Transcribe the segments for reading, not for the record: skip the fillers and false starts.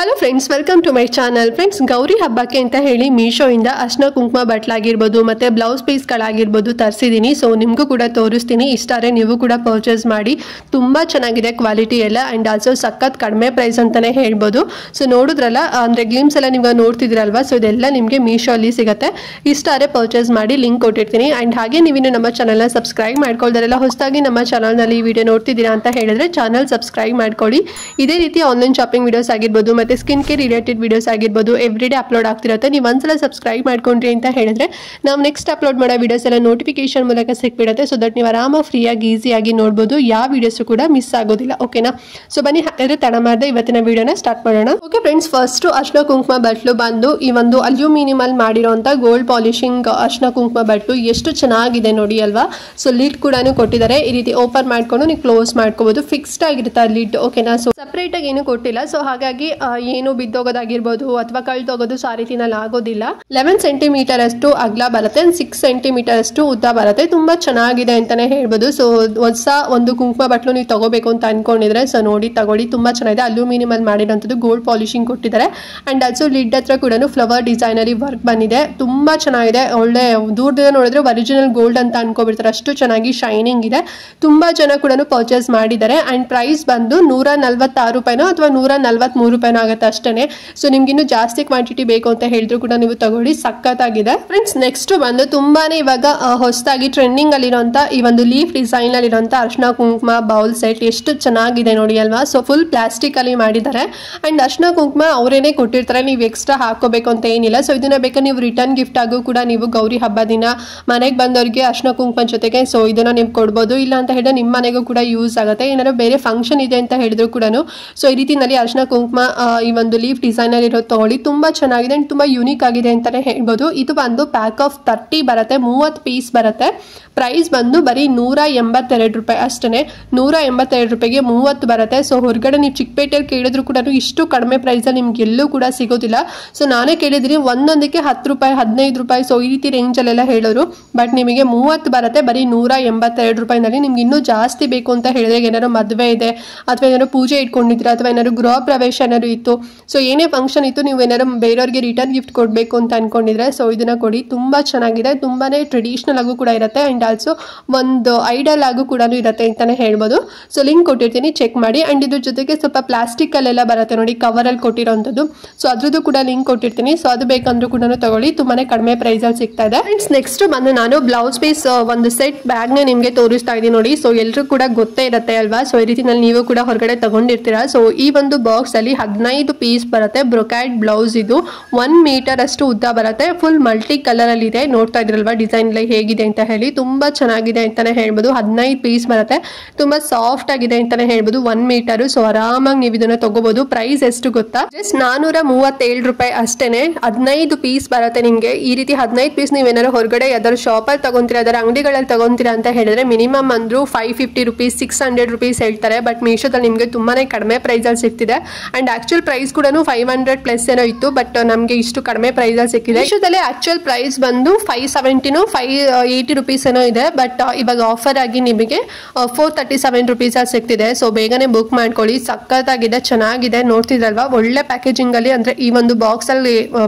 Hello friends, welcome to my channel. Friends, Gauri ಹಬ್ಬಕ್ಕೆ ಅಂತ ಹೇಳಿ ಮೀಶೋಯಿಂದ ಅರ್ಶಿನ ಕುಂಕುಮ ಬಟ್ಲಾಗಿರ್ಬೋದು ಮತ್ತು ಬ್ಲೌಸ್ ಪೀಸ್ಗಳಾಗಿರ್ಬೋದು ತರಿಸಿದ್ದೀನಿ. ಸೊ ನಿಮಗೂ ಕೂಡ ತೋರಿಸ್ತೀನಿ. ಇಷ್ಟಾರೆ ನೀವು ಕೂಡ ಪರ್ಚೇಸ್ ಮಾಡಿ. ತುಂಬ ಚೆನ್ನಾಗಿದೆ ಕ್ವಾಲಿಟಿ ಎಲ್ಲ, ಆ್ಯಂಡ್ ಆಲ್ಸೋ ಸಖತ್ ಕಡಿಮೆ ಪ್ರೈಸ್ ಅಂತಲೇ ಹೇಳ್ಬೋದು. ಸೊ ನೋಡಿದ್ರಲ್ಲ, ಅಂದರೆ ಗ್ಲಿಮ್ಸ್ ಎಲ್ಲ ನೀವು ನೋಡ್ತಿದ್ರಲ್ವಾ, ಸೊ ಇದೆಲ್ಲ ನಿಮಗೆ ಮೀಶೋ ಅಲ್ಲಿ ಸಿಗುತ್ತೆ. ಇಷ್ಟಾರೆ ಪರ್ಚೇಸ್ ಮಾಡಿ, ಲಿಂಕ್ ಕೊಟ್ಟಿರ್ತೀನಿ. ಆ್ಯಂಡ್ ಹಾಗೆ ನೀವಿನ್ನು ನಮ್ಮ ಚಾನಲ್ನ ಸಬ್ಸ್ಕ್ರೈಬ್ ಮಾಡ್ಕೊಳ್ದಾರೆಲ್ಲ ಹೊಸದಾಗಿ ನಮ್ಮ ಚಾನಲ್ನಲ್ಲಿ ಈ ವಿಡಿಯೋ ನೋಡ್ತಿದ್ದೀರಾ ಅಂತ ಹೇಳಿದ್ರೆ ಚಾನಲ್ ಸಬ್ಸ್ಕ್ರೈಬ್ ಮಾಡ್ಕೊಳ್ಳಿ. ಇದೇ ರೀತಿ ಆನ್ಲೈನ್ ಶಾಪಿಂಗ್ ವಿಡಿಯೋಸ್ ಆಗಿರ್ಬೋದು ಮತ್ತು ಸ್ಕಿನ್ ಕೇರ್ ರಿಲೇಟೆಡ್ ವಿಡಿಯೋಸ್ ಆಗಿರ್ಬೋದು ಎವ್ರಿಡೇ ಅಪ್ಲೋಡ್ ಆಗ್ತಿರುತ್ತೆ. ನೀವು ಒಂದ್ಸಲ ಸಬ್ಸ್ಕ್ರೈಬ್ ಮಾಡ್ಕೊಂಡ್ರಿ ಅಂತ ಹೇಳಿದ್ರೆ ನಾವು ನೆಕ್ಸ್ಟ್ ಅಪ್ಲೋಡ್ ಮಾಡೋ ವಿಡಿಯೋಸ್ ಎಲ್ಲ ನೋಟಿಫಿಕೇಶನ್ ಮೂಲಕ ಸಿಕ್ಬಿಡುತ್ತೆ. ಸೊ ದಟ್ ನೀವು ಆರಾಮಾಗಿ ಫ್ರೀಯಾಗಿ ಈಸಿಯಾಗಿ ನೋಡ್ಬೋದು. ಯಾವ ವಿಡಿಯೋಸು ಕೂಡ ಮಿಸ್ ಆಗೋದಿಲ್ಲ. ಓಕೆನಾ? ಸೊ ಬನ್ನಿ, ಹಾಗಾದ್ರೆ ತಡ ಮಾಡದೆ ಇವತ್ತಿನ ವಿಡಿಯೋನ ಸ್ಟಾರ್ಟ್ ಮಾಡೋಣ. ಓಕೆ ಫ್ರೆಂಡ್ಸ್, ಫಸ್ಟ್ ಅರ್ಶಿನ ಕುಂಕುಮ ಬಟ್ಲು ಬಂದು ಈ ಒಂದು ಅಲ್ಯೂಮಿನಿಯಂ ಅಲ್ಲಿ ಮಾಡಿರೋಂಥ ಗೋಲ್ಡ್ ಪಾಲಿಶಿಂಗ್ ಅರ್ಶಿನ ಕುಂಕುಮ ಬಟ್ಲು ಎಷ್ಟು ಚೆನ್ನಾಗಿದೆ ನೋಡಿ ಅಲ್ವಾ. ಸೊ ಲಿಡ್ ಕೂಡ ಕೊಟ್ಟಿದ್ದಾರೆ. ಈ ರೀತಿ ಓಪನ್ ಮಾಡ್ಕೊಂಡು ನೀವು ಕ್ಲೋಸ್ ಮಾಡ್ಕೋಬಹುದು. ಫಿಕ್ಸ್ಡ್ ಆಗಿರುತ್ತೆ ಲಿಡ್. ಓಕೆನಾ? ಸೊ ಸಪ್ರೇಟ್ ಆಗಿ ಏನು ಕೊಟ್ಟಿಲ್ಲ. ಸೊ ಹಾಗಾಗಿ ಏನು ಬಿದ್ದೋಗೋದಾಗಿರ್ಬೋದು ಅಥವಾ ಕಳ್ದೋಗೋದು ಆ ರೀತಿನಲ್ಲಿ ಆಗೋದಿಲ್ಲ. 11 ಸೆಂಟಿಮೀಟರ್ ಅಷ್ಟು ಅಗಲ ಬರುತ್ತೆ, 6 ಸೆಂಟಿಮೀಟರ್ ಅಷ್ಟು ಉದ್ದ ಬರುತ್ತೆ. ತುಂಬಾ ಚೆನ್ನಾಗಿದೆ ಅಂತಾನೆ ಹೇಳ್ಬೋದು. ಸೊ ಹೊಸ ಒಂದು ಕುಂಕುಮ ಬಟ್ಲು ನೀವು ತಗೋಬೇಕು ಅಂತ ಅನ್ಕೊಂಡಿದ್ರೆ ಸೊ ನೋಡಿ ತಗೊಳ್ಳಿ. ತುಂಬಾ ಚೆನ್ನಾಗಿದೆ. ಅಲ್ಯೂಮಿನಿಯಂ ಅಲ್ಲಿ ಮಾಡಿರೋಂಥದ್ದು ಗೋಲ್ಡ್ ಪಾಲಿಶಿಂಗ್ ಕೊಟ್ಟಿದ್ದಾರೆ. ಅಂಡ್ ಆಲ್ಸೋ ಲಿಡ್ ಹತ್ರ ಕೂಡ ಫ್ಲವರ್ ಡಿಸೈನರಿ ವರ್ಕ್ ಬಂದಿದೆ. ತುಂಬಾ ಚೆನ್ನಾಗಿದೆ. ಒಳ್ಳೆ ದೂರದಿಂದ ನೋಡಿದ್ರೆ ಒರಿಜಿನಲ್ ಗೋಲ್ಡ್ ಅಂತ ಅನ್ಕೋಬಿಡ್ತಾರೆ, ಅಷ್ಟು ಚೆನ್ನಾಗಿ ಶೈನಿಂಗ್ ಇದೆ. ತುಂಬಾ ಜನ ಕೂಡ ಪರ್ಚೇಸ್ ಮಾಡಿದ್ದಾರೆ. ಅಂಡ್ ಪ್ರೈಸ್ ಬಂದು 146 ರೂಪಾಯಿನೋ ಅಥವಾ 143 ರೂಪಾಯಿನೋ ಆಗುತ್ತೆ ಅಷ್ಟೇ. ಸೊ ನಿಮ್ಗೆ ಇನ್ನು ಜಾಸ್ತಿ ಕ್ವಾಂಟಿಟಿ ಬೇಕು ಅಂತ ಹೇಳಿದ್ರು ಕೂಡ ನೀವು ತಗೊಳ್ಳಿ. ಸಖತ್ತಾಗಿದೆ ಫ್ರೆಂಡ್ಸ್. ನೆಕ್ಸ್ಟ್ ಬಂದು ತುಂಬಾನೇ ಇವಾಗ ಹೊಸದಾಗಿ ಟ್ರೆಂಡಿಂಗ್ ಅಲ್ಲಿರುವಂತ ಈ ಒಂದು ಲೀಫ್ ಡಿಸೈನ್ ಅಲ್ಲಿರುವಂತ ಅರ್ಶಿನ ಕುಂಕುಮ ಬೌಲ್ ಸೆಟ್ ಎಷ್ಟು ಚೆನ್ನಾಗಿದೆ ನೋಡಿ ಅಲ್ವಾ. ಸೊ ಫುಲ್ ಪ್ಲಾಸ್ಟಿಕ್ ಅಲ್ಲಿ ಮಾಡಿದ್ದಾರೆ. ಅಂಡ್ ಅರ್ಶಿನ ಕುಂಕುಮ ಅವರೇನೆ ಕೊಟ್ಟಿರ್ತಾರೆ, ನೀವು ಎಕ್ಸ್ಟ್ರಾ ಹಾಕೋಬೇಕು ಅಂತ ಏನಿಲ್ಲ. ಸೊ ಇದನ್ನ ಬೇಕಾದ್ರೆ ನೀವು ರಿಟರ್ನ್ ಗಿಫ್ಟ್ ಆಗು ಕೂಡ ನೀವು ಗೌರಿ ಹಬ್ಬ ದಿನ ಮನೆಗೆ ಬಂದವರಿಗೆ ಅರ್ಶಿನ ಕುಂಕುಮ ಜೊತೆಗೆ ಸೊ ಇದನ್ನ ನೀವು ಕೊಡ್ಬೋದು. ಇಲ್ಲ ಅಂತ ಹೇಳಿದ್ರೆ ನಿಮ್ಮ ಮನೆಗೂ ಕೂಡ ಯೂಸ್ ಆಗುತ್ತೆ. ಏನಾದ್ರು ಬೇರೆ ಫಂಕ್ಷನ್ ಇದೆ ಅಂತ ಹೇಳಿದ್ರು ಕೂಡ ಸೊ ಈ ರೀತಿನಲ್ಲಿ ಅರ್ಶಿನ ಕುಂಕುಮ ಈ ಒಂದು ಲೀಫ್ ಡಿಸೈನರ್ ಇರೋ ತಗೊಳ್ಳಿ. ತುಂಬಾ ಚೆನ್ನಾಗಿದೆ ಅಂಡ್ ತುಂಬಾ ಯೂನಿಕ್ ಆಗಿದೆ ಅಂತಾನೆ ಹೇಳ್ಬೋದು. ಇದು ಬಂದು ಪ್ಯಾಕ್ ಆಫ್ 30 ಬರುತ್ತೆ, 30 ಪೀಸ್ ಬರುತ್ತೆ. ಪ್ರೈಸ್ ಬಂದು ಬರೀ 182 ರೂಪಾಯಿ ಅಷ್ಟೇ. 182 ರೂಪಾಯಿಗೆ 30 ಬರುತ್ತೆ. ಸೊ ಹೊರಗಡೆ ನೀವು ಚಿಕ್ಕಪೇಟೆಯಲ್ಲಿ ಕೇಳಿದ್ರು ಕೂಡ ಇಷ್ಟು ಕಡಿಮೆ ಪ್ರೈಸ್ ನಿಮ್ಗೆ ಎಲ್ಲೂ ಕೂಡ ಸಿಗೋದಿಲ್ಲ. ಸೊ ನಾನೇ ಕೇಳಿದ್ದೀನಿ ಒಂದೊಂದಕ್ಕೆ 10 ರೂಪಾಯಿ 15 ರೂಪಾಯಿ ಸೊ ಈ ರೀತಿ ರೇಂಜ್ ಅಲ್ಲೆಲ್ಲ ಹೇಳೋರು. ಬಟ್ ನಿಮಗೆ 30 ಬರುತ್ತೆ ಬರೀ 182 ರೂಪಾಯಿನಲ್ಲಿ. ನಿಮ್ಗೆ ಇನ್ನೂ ಜಾಸ್ತಿ ಬೇಕು ಅಂತ ಹೇಳಿದ್ರೆ ಏನಾದ್ರು ಮದುವೆ ಇದೆ ಅಥವಾ ಏನಾದ್ರು ಪೂಜೆ ಇಟ್ಕೊಂಡಿದ್ದೀರಾ ಅಥವಾ ಏನಾದ್ರು ಗೃಹ ಪ್ರವೇಶ ಏನಾದ್ರು ಇತ್ತು, ಸೊ ಏನೇ ಫಂಕ್ಷನ್ ಇತ್ತು, ನೀವು ಏನಾದ್ರು ಬೇರೆಯವ್ರಿಗೆ ರಿಟರ್ನ್ ಗಿಫ್ಟ್ ಕೊಡಬೇಕು ಅಂತ ಅನ್ಕೊಂಡಿದ್ರೆ ಸೊ ಇದನ್ನ ಕೊಡಿ. ತುಂಬಾ ಚೆನ್ನಾಗಿದೆ. ತುಂಬಾನೇ ಟ್ರೆಡಿಷನಲ್ ಆಗು ಕೂಡ ಇರುತ್ತೆ. ಅಂಡ್ ಆಲ್ಸೋ ಒಂದು ಐಡಲ್ ಆಗು ಕೂಡ ಇರುತ್ತೆ ಅಂತಾನೆ ಹೇಳ್ಬೋದು. ಸೊ ಲಿಂಕ್ ಕೊಟ್ಟಿರ್ತೀನಿ, ಚೆಕ್ ಮಾಡಿ. ಅಂಡ್ ಇದ್ರ ಜೊತೆಗೆ ಸ್ವಲ್ಪ ಪ್ಲಾಸ್ಟಿಕ್ ಅಲ್ಲೆಲ್ಲ ಬರುತ್ತೆ ನೋಡಿ, ಕವರ್ ಅಲ್ಲಿ ಕೊಟ್ಟಿರೋಂಥದ್ದು. ಸೊ ಅದ್ರದ್ದು ಕೂಡ ಲಿಂಕ್ ಕೊಟ್ಟಿರ್ತೀನಿ. ಸೊ ಅದು ಬೇಕಂದ್ರೂ ಕೂಡ ತಗೊಳ್ಳಿ. ತುಂಬಾನೇ ಕಡಿಮೆ ಪ್ರೈಸ್ ಅಲ್ಲಿ ಸಿಗ್ತಾ ಇದೆ. ಫ್ರೆಂಡ್ಸ್, ನೆಕ್ಸ್ಟ್ ಬಂದು ನಾನು ಬ್ಲೌಸ್ ಪೀಸ್ ಒಂದು ಸೆಟ್ ಬ್ಯಾಗ್ ನ ನಿಮ್ಗೆ ತೋರಿಸ್ತಾ ಇದೀನಿ ನೋಡಿ. ಸೊ ಎಲ್ರು ಕೂಡ ಗೊತ್ತೇ ಇರುತ್ತೆ ಅಲ್ವಾ. ಸೊ ಈ ರೀತಿನಲ್ಲಿ ನೀವು ಕೂಡ ಹೊರಗಡೆ ತಗೊಂಡಿರ್ತೀರಾ. ಸೊ ಈ ಒಂದು ಬಾಕ್ಸ್ ಅಲ್ಲಿ 15 ಪೀಸ್ ಬರುತ್ತೆ. ಬ್ರೊಕ್ಯಾಡ್ ಬ್ಲೌಸ್ ಇದು 1 ಮೀಟರ್ ಅಷ್ಟು ಉದ್ದ ಬರುತ್ತೆ. ಫುಲ್ ಮಲ್ಟಿ ಕಲರ್ ಅಲ್ಲಿ ಇದೆ. ನೋಡ್ತಾ ಇದ್ರಲ್ವಾ ಡಿಸೈನ್ ಎಲ್ಲ ಹೇಗಿದೆ ಅಂತ ಹೇಳಿ. ತುಂಬಾ ಚೆನ್ನಾಗಿದೆ ಅಂತಾನೆ ಹೇಳ್ಬೋದು. 15 ಪೀಸ್ ಬರುತ್ತೆ. ತುಂಬಾ ಸಾಫ್ಟ್ ಆಗಿದೆ ಅಂತಾನೆ ಹೇಳ್ಬೋದು. 1 ಮೀಟರ್. ಸೊ ಆರಾಮಾಗಿ ನೀವು ಇದನ್ನ ತಗೋಬಹುದು. ಪ್ರೈಸ್ ಎಷ್ಟು ಗೊತ್ತಾ? ಜಸ್ಟ್ 437 ರೂಪಾಯಿ ಅಷ್ಟೇನೆ. 15 ಪೀಸ್ ಬರುತ್ತೆ ನಿಮ್ಗೆ. ಈ ರೀತಿ 15 ಪೀಸ್ ನೀವೇನಾದ್ರು ಹೊರಗಡೆ ಯಾವ್ದಾದ್ರು ಶಾಪಲ್ಲಿ ತಗೊಂತೀರಾ, ಅದರ ಅಂಗಡಿಗಳಲ್ಲಿ ತಗೊಂತೀರಾ ಅಂತ ಹೇಳಿದ್ರೆ ಮಿನಿಮಮ್ ಅಂದ್ರು 550 ರುಪೀಸ್ 600 ರುಪೀಸ್ ಹೇಳ್ತಾರೆ. ಬಟ್ ಮೀಶೋದಲ್ಲಿ ನಿಮ್ಗೆ ತುಂಬಾನೇ ಕಡಿಮೆ ಪ್ರೈಸ್ ಅಲ್ಲಿ ಸಿಗ್ತಿದೆ. ಅಂಡ್ ಆಕ್ಚುಯಲ್ ಪ್ರೈಸ್ ಕೂಡ 500 ಪ್ಲಸ್ ಏನೋ ಇತ್ತು. ಬಟ್ ನಮ್ಗೆ ಇಷ್ಟು ಕಡಿಮೆ ಪ್ರೈಸ್ ಅಲ್ಲಿ ಸಿಕ್ಕಿದೆ. ಮೀಶೋದಲ್ಲಿ ಆಕ್ಚುಯಲ್ ಪ್ರೈಸ್ ಬಂದು 570 580 ರುಪೀಸ್ ಏನೋ ಇದೆ. ಬಟ್ ಇವಾಗ ಆಫರ್ ಆಗಿ ನಿಮಗೆ 437 ರುಪೀಸ್ ಅಲ್ಲಿ ಸಿಗ್ತಿದೆ. ಸೊ ಬೇಗನೆ ಬುಕ್ ಮಾಡ್ಕೊಳ್ಳಿ. ಸಖತ್ತಾಗಿದೆ, ಚೆನ್ನಾಗಿದೆ. ನೋಡ್ತಿದ್ರಲ್ವಾ, ಒಳ್ಳೆ ಪ್ಯಾಕೇಜಿಂಗ್ ಅಲ್ಲಿ ಅಂದ್ರೆ ಈ ಒಂದು ಬಾಕ್ಸ್ ಅಲ್ಲಿ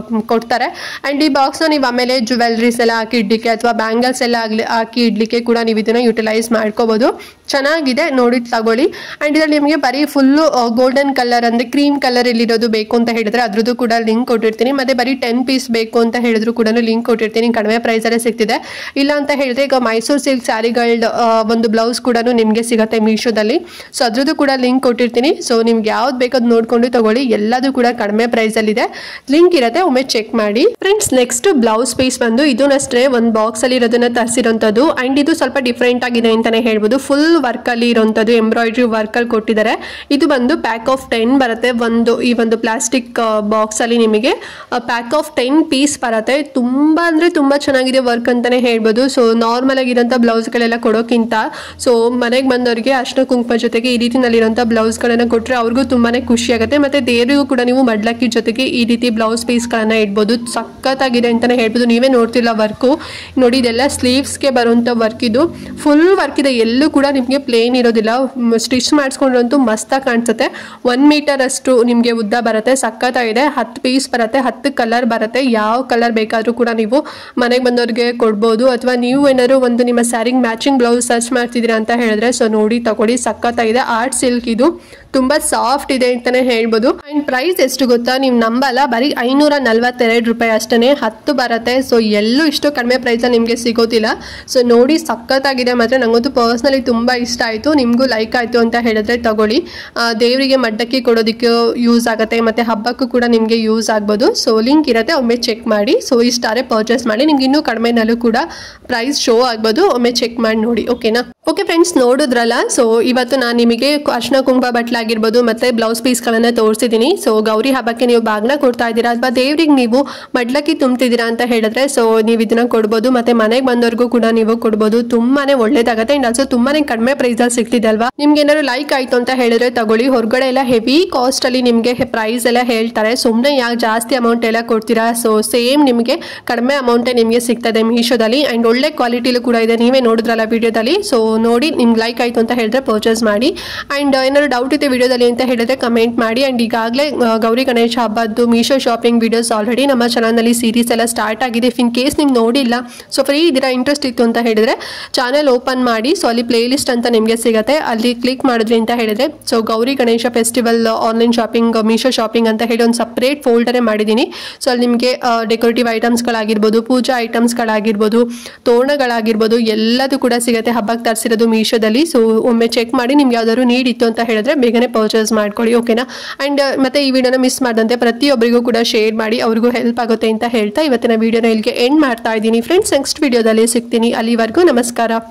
ಕೊಡ್ತಾರೆ. ಅಂಡ್ ಈ ಬಾಕ್ಸ್ ನ ನೀವು ಆಮೇಲೆ ಜುವೆಲ್ರೀಸ್ ಎಲ್ಲ ಹಾಕಿ ಇಡ್ಲಿಕ್ಕೆ ಅಥವಾ ಬ್ಯಾಂಗಲ್ಸ್ ಎಲ್ಲ ಹಾಕಿ ಇಡ್ಲಿಕ್ಕೆ ಕೂಡ ನೀವು ಇದನ್ನ ಯುಟಿಲೈಸ್ ಮಾಡ್ಕೋಬಹುದು. ಚೆನ್ನಾಗಿದೆ, ನೋಡಿ ತಗೊಳ್ಳಿ. ಅಂಡ್ ಇದರಲ್ಲಿ ನಿಮಗೆ ಬರೀ ಫುಲ್ಲು ಗೋಲ್ಡನ್ ಕಲರ್ ಅಂದ್ರೆ ಕ್ರೀಮ್ ಕಲರ್ ಇಲ್ಲಿರೋದು ಬೇಕು ಅಂತ ಹೇಳಿದ್ರೆ ಅದ್ರದ್ದು ಕೂಡ ಲಿಂಕ್ ಕೊಟ್ಟಿರ್ತೀನಿ. ಮತ್ತೆ ಬರೀ 10 ಪೀಸ್ ಬೇಕು ಅಂತ ಹೇಳಿದ್ರು ಕೂಡ ಲಿಂಕ್ ಕೊಟ್ಟಿರ್ತೀನಿ. ಕಡಿಮೆ ಪ್ರೈಸ್ ಅಲ್ಲೇ ಸಿಗ್ತಿದೆ. ಇಲ್ಲ ಅಂತ ಹೇಳಿದ್ರೆ ಈಗ ಮೈಸೂರು ಸಿಲ್ಕ್ ಸ್ಯಾರಿಗಳ ಒಂದು ಬ್ಲೌಸ್ ಕೂಡ ನಿಮ್ಗೆ ಸಿಗುತ್ತೆ ಮೀಶೋದಲ್ಲಿ. ಸೊ ಅದ್ರದ್ದು ಕೂಡ ಲಿಂಕ್ ಕೊಟ್ಟಿರ್ತೀನಿ. ಸೊ ನಿಮ್ಗೆ ಯಾವ್ದು ಬೇಕದು ನೋಡ್ಕೊಂಡು ತಗೊಳ್ಳಿ. ಎಲ್ಲದೂ ಕೂಡ ಕಡಿಮೆ ಪ್ರೈಸ್ ಅಲ್ಲಿ ಇದೆ. ಲಿಂಕ್ ಇರುತ್ತೆ, ಒಮ್ಮೆ ಚೆಕ್ ಮಾಡಿ. ಫ್ರೆಂಡ್ಸ್, ನೆಕ್ಸ್ಟ್ ಬ್ಲೌಸ್ ಪೀಸ್ ಬಂದು ಇದನ್ನಷ್ಟೇ ಒಂದು ಬಾಕ್ಸ್ ಅಲ್ಲಿ ಇರೋದನ್ನ ತರಿಸಿರೋಂಥದ್ದು. ಅಂಡ್ ಇದು ಸ್ವಲ್ಪ ಡಿಫ್ರೆಂಟ್ ಆಗಿದೆ ಅಂತಾನೆ ಹೇಳ್ಬೋದು. ಫುಲ್ ವರ್ಕ್ ಅಲ್ಲಿ ಇರೋಂಥದ್ದು, ಎಂಬ್ರಾಯ್ಡ್ರಿ ವರ್ಕ್ ಅಲ್ಲಿ ಕೊಟ್ಟಿದ್ದಾರೆ. ಇದು ಬಂದು ಪ್ಯಾಕ್ ಆಫ್ 10 ಬರುತ್ತೆ. ಈ ಒಂದು ಪ್ಲಾಸ್ಟಿಕ್ ಬಾಕ್ಸ್ ಅಲ್ಲಿ ನಿಮಗೆ ಪ್ಯಾಕ್ ಆಫ್ 10 ಪೀಸ್ ಬರುತ್ತೆ. ತುಂಬಾ ಅಂದ್ರೆ ತುಂಬಾ ಚೆನ್ನಾಗಿದೆ ವರ್ಕ್ ಅಂತಾನೆ ಹೇಳ್ಬೋದು. ಸೊ ನಾರ್ಮಲ್ ಆಗಿರೋಂಥ ಬ್ಲೌಸ್ ಗಳೆಲ್ಲ ಕೊಡೋಕ್ಕಿಂತ ಸೊ ಮನೆಗೆ ಬಂದವರಿಗೆ ಅರ್ಶಿನ ಕುಂಕುಮ ಜೊತೆಗೆ ಈ ರೀತಿನಲ್ಲಿರೋಂಥ ಬ್ಲೌಸ್ ಗಳನ್ನ ಕೊಟ್ರೆ ಅವ್ರಿಗೂ ತುಂಬಾನೇ ಖುಷಿ ಆಗುತ್ತೆ. ಮತ್ತೆ ದೇವರಿಗೂ ಕೂಡ ನೀವು ಮಡ್ಲಕ್ಕಿ ಜೊತೆಗೆ ಈ ರೀತಿ ಬ್ಲೌಸ್ ಪೀಸ್ ಗಳನ್ನ ಇಡ್ಬೋದು. ಸಖತ್ತಾಗಿದೆ ಅಂತಾನೆ ಹೇಳ್ಬೋದು. ನೀವೇ ನೋಡ್ತಿಲ್ಲ ವರ್ಕು ನೋಡಿ, ಇದೆಲ್ಲ ಸ್ಲೀವ್ಸ್ ಗೆ ಬರುವಂತ ವರ್ಕ್. ಇದು ಫುಲ್ ವರ್ಕ್ ಇದೆ. ಎಲ್ಲೂ ಕೂಡ ನಿಮ್ಗೆ ಪ್ಲೇನ್ ಇರೋದಿಲ್ಲ. ಸ್ಟಿಚ್ ಮಾಡಿಸ್ಕೊಂಡ್ರಂತೂ ಮಸ್ತಾಗಿ ಕಾಣಿಸುತ್ತೆ. 1 ಮೀಟರ್ ಅಷ್ಟು ನಿಮ್ಗೆ ನಿಮಗೆ ಉದ್ದ ಬರುತ್ತೆ, ಸಖತ್ತಾಗಿದೆ. 10 ಪೀಸ್ ಬರುತ್ತೆ, 10 ಕಲರ್ ಬರುತ್ತೆ. ಯಾವ ಕಲರ್ ಬೇಕಾದರೂ ಕೂಡ ನೀವು ಮನೆಗೆ ಬಂದವ್ರಿಗೆ ಕೊಡ್ಬೋದು. ಅಥವಾ ನೀವು ಏನಾದ್ರು ಒಂದು ನಿಮ್ಮ ಸ್ಯಾರಿಗೆ ಮ್ಯಾಚಿಂಗ್ ಬ್ಲೌಸ್ ಸರ್ಚ್ ಮಾಡ್ತಿದ್ದೀರಾ ಅಂತ ಹೇಳಿದ್ರೆ ಸೊ ನೋಡಿ ತಗೊಳ್ಳಿ, ಸಖತ್ತಾಗಿದೆ. ಆರ್ಟ್ ಸಿಲ್ಕ್ ಇದು, ತುಂಬಾ ಸಾಫ್ಟ್ ಇದೆ ಅಂತಾನೆ ಹೇಳ್ಬೋದು. ಅಂಡ್ ಪ್ರೈಸ್ ಎಷ್ಟು ಗೊತ್ತಾ, ನೀವು ನಂಬಲ್ಲ, ಬರೀ 542 ರೂಪಾಯಿ ಅಷ್ಟೇ. 10 ಬರುತ್ತೆ. ಸೊ ಎಲ್ಲೂ ಇಷ್ಟು ಕಡಿಮೆ ಪ್ರೈಸ್ ನಿಮಗೆ ಸಿಗೋದಿಲ್ಲ. ಸೊ ನೋಡಿ ಸಖತ್ತಾಗಿದೆ ಮಾತ್ರ. ನಂಗಂತೂ ಪರ್ಸ್ನಲಿ ತುಂಬಾ ಇಷ್ಟ ಆಯಿತು. ನಿಮಗೂ ಲೈಕ್ ಆಯಿತು ಅಂತ ಹೇಳಿದ್ರೆ ತಗೊಳ್ಳಿ. ದೇವರಿಗೆ ಮಡ್ಡಕ್ಕಿ ಕೊಡೋದಕ್ಕೆ ಯೂಸ್ ಆಗುತ್ತೆ, ಮತ್ತೆ ಹಬ್ಬಕ್ಕೂ ಕೂಡ ನಿಮಗೆ ಯೂಸ್ ಆಗ್ಬೋದು. ಸೊ ಲಿಂಕ್ ಇರುತ್ತೆ, ಒಮ್ಮೆ ಚೆಕ್ ಮಾಡಿ. ಸೊ ಇಷ್ಟಾರೆ ಪರ್ಚೇಸ್ ಮಾಡಿ, ನಿಮ್ಗೆ ಇನ್ನೂ ಕಡಿಮೆನಲ್ಲೂ ಕೂಡ ಪ್ರೈಸ್ ಶೋ ಆಗ್ಬೋದು. ಒಮ್ಮೆ ಚೆಕ್ ಮಾಡಿ ನೋಡಿ, ಓಕೆನಾ? ಓಕೆ ಫ್ರೆಂಡ್ಸ್, ನೋಡಿದ್ರಲ್ಲ. ಸೊ ಇವತ್ತು ನಾನು ನಿಮಗೆ ಅರ್ಶಿನ ಕುಂಕುಮ ಬಟ್ಲಾಗಿರ್ಬೋದು ಮತ್ತೆ ಬ್ಲೌಸ್ ಪೀಸ್ಗಳನ್ನ ತೋರಿಸಿದ್ದೀನಿ. ಸೊ ಗೌರಿ ಹಬ್ಬಕ್ಕೆ ನೀವು ಬಾಗ್ನ ಕೊಡ್ತಾ ಇದ್ದೀರಾ ಅಥವಾ ದೇವ್ರಿಗೆ ನೀವು ಮಡ್ಲಕ್ಕಿ ತುಂಬ್ತಿದ್ದೀರಾ ಅಂತ ಹೇಳಿದ್ರೆ ಸೊ ನೀವು ಇದನ್ನ ಕೊಡ್ಬೋದು. ಮತ್ತೆ ಮನೆಗೆ ಬಂದವ್ರಿಗೂ ಕೂಡ ನೀವು ಕೊಡ್ಬೋದು. ತುಂಬಾನೇ ಒಳ್ಳೇದಾಗುತ್ತೆ. ಅಂಡ್ ಆಲ್ಸೋ ತುಂಬಾನೇ ಕಡಿಮೆ ಪ್ರೈಸ್ ಅಲ್ಲಿ ಸಿಗ್ತಿದೆ ಅಲ್ವಾ. ನಿಮ್ಗೆ ಏನಾದ್ರು ಲೈಕ್ ಆಯ್ತು ಅಂತ ಹೇಳಿದ್ರೆ ತಗೊಳ್ಳಿ. ಹೊರಗಡೆ ಎಲ್ಲ ಹೆವಿ ಕಾಸ್ಟ್ ಅಲ್ಲಿ ನಿಮಗೆ ಪ್ರೈಸ್ ಎಲ್ಲ ಹೇಳ್ತಾರೆ. ಸುಮ್ಮನೆ ಯಾಕೆ ಜಾಸ್ತಿ ಅಮೌಂಟ್ ಎಲ್ಲ ಕೊಡ್ತೀರಾ? ಸೊ ಸೇಮ್ ನಿಮಗೆ ಕಡಿಮೆ ಅಮೌಂಟ್ ನಿಮಗೆ ಸಿಗ್ತದೆ ಮೀಶೋದಲ್ಲಿ. ಅಂಡ್ ಒಳ್ಳೆ ಕ್ವಾಲಿಟಿಲೂ ಕೂಡ ಇದೆ, ನೀವೇ ನೋಡಿದ್ರಲ್ಲ ವಿಡಿಯೋದಲ್ಲಿ. ಸೊ ನೋಡಿ ನಿಮ್ಗೆ ಲೈಕ್ ಆಯ್ತು ಅಂತ ಹೇಳಿದ್ರೆ ಪರ್ಚೇಸ್ ಮಾಡಿ. ಅಂಡ್ ಏನಾದ್ರು ಡೌಟ್ ಇದೆ ವಿಡಿಯೋದಲ್ಲಿ ಅಂತ ಹೇಳಿದ್ರೆ ಕಮೆಂಟ್ ಮಾಡಿ. ಅಂಡ್ ಈಗಾಗಲೇ ಗೌರಿ ಗಣೇಶ ಹಬ್ಬದ್ದು ಮೀಶೋ ಶಾಪಿಂಗ್ ವಿಡಿಯೋಸ್ ಆಲ್ರೆಡಿ ನಮ್ಮ ಚಾನಲ್ನಲ್ಲಿ ಸೀರೀಸ್ ಎಲ್ಲ ಸ್ಟಾರ್ಟ್ ಆಗಿದೆ. ಇನ್ ಕೇಸ್ ನೀವು ನೋಡಿಲ್ಲ, ಸೊ ಫ್ರೀ ಇದರ ಇಂಟ್ರೆಸ್ಟ್ ಇತ್ತು ಅಂತ ಹೇಳಿದ್ರೆ ಚಾನಲ್ ಓಪನ್ ಮಾಡಿ. ಸೊ ಅಲ್ಲಿ ಪ್ಲೇ ಲಿಸ್ಟ್ ಅಂತ ನಿಮಗೆ ಸಿಗುತ್ತೆ, ಅಲ್ಲಿ ಕ್ಲಿಕ್ ಮಾಡಿದ್ರಿ ಅಂತ ಹೇಳಿದ್ರೆ so Gauri Ganesha festival online shopping Meesho shopping ಅಂತ ಹೇಳಿ ಒಂದು ಸಪ್ರೇಟ್ ಫೋಲ್ಡರೇ ಮಾಡಿದ್ದೀನಿ. ಸೊ ಅಲ್ಲಿ ನಿಮಗೆ ಡೆಕೋರೇಟಿವ್ ಐಟಮ್ಸ್ಗಳಾಗಿರ್ಬೋದು, ಪೂಜಾ ಐಟಮ್ಸ್ಗಳಾಗಿರ್ಬೋದು, ತೋರಣಗಳಾಗಿರ್ಬೋದು ಎಲ್ಲದೂ ಕೂಡ ಸಿಗುತ್ತೆ ಹಬ್ಬಕ್ಕೆ ತರಿಸಿರೋದು ಮೀಶೋದಲ್ಲಿ. ಸೊ ಒಮ್ಮೆ ಚೆಕ್ ಮಾಡಿ, ನಿಮ್ಗೆ ಯಾವ್ದಾದ್ರು ನೀಡ್ ಇತ್ತು ಅಂತ ಹೇಳಿದ್ರೆ ಬೇಗನೆ ಪರ್ಚೇಸ್ ಮಾಡ್ಕೊಳ್ಳಿ, ಓಕೆನಾ? ಅಂಡ್ ಮತ್ತೆ ಈ ವಿಡಿಯೋನ ಮಿಸ್ ಮಾಡದಂತೆ ಪ್ರತಿಯೊಬ್ಬರಿಗೂ ಕೂಡ ಶೇರ್ ಮಾಡಿ, ಅವ್ರಿಗೂ ಹೆಲ್ಪ್ ಆಗುತ್ತೆ ಅಂತ ಹೇಳ್ತಾ ಇವತ್ತಿನ ವಿಡಿಯೋನ ಇಲ್ಲಿಗೆ ಎಂಡ್ ಮಾಡ್ತಾ ಇದ್ದೀನಿ ಫ್ರೆಂಡ್ಸ್. ನೆಕ್ಸ್ಟ್ ವಿಡಿಯೋದಲ್ಲಿ ಸಿಗ್ತೀನಿ, ಅಲ್ಲಿವರೆಗೂ ನಮಸ್ಕಾರ.